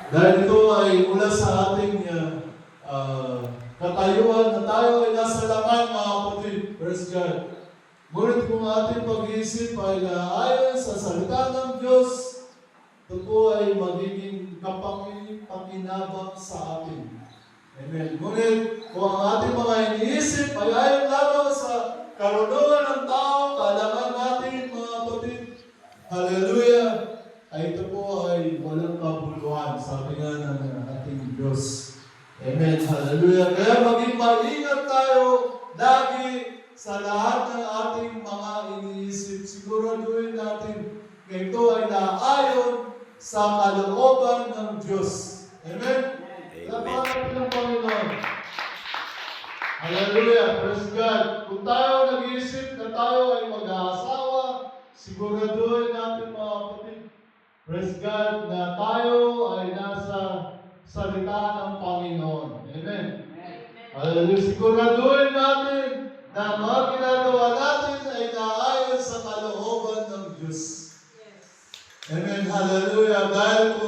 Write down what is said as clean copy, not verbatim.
Dahil ito ay mula sa ating katayuan na tayo ay nasa laman, mga kapatid. Praise God. Ngunit kung ating pag-iisip ay naayon sa salita ng Diyos, ito po ay magiging kapanginabang sa atin. Amen. Ngunit kung ang ating mga iniisip ay ayon lamang sa karunungan ng tao, kaalaman natin, mga kapatid, hallelujah, ay ito po ay walang kabuluhan, sabi nga ng ating Diyos. Amen. Hallelujah. Kaya maging maingat tayo lagi sa lahat ng ating mga iniisip. Siguraduhin natin na ito ay naayon sa kalooban ng Diyos. Amen. Lapanan ng Panginoon. Hallelujah. Praise God. Kung tayo nag-iisip na tayo ay mag-aasawa, siguraduhin natin, mga kapatid, praise God, na tayo ay nasa salita ng Panginoon. Amen. Hallelujah. Siguraduhin natin na mga ginagawa natin ay naayon sa kalooban ng Diyos. Amen. Hallelujah. Dahil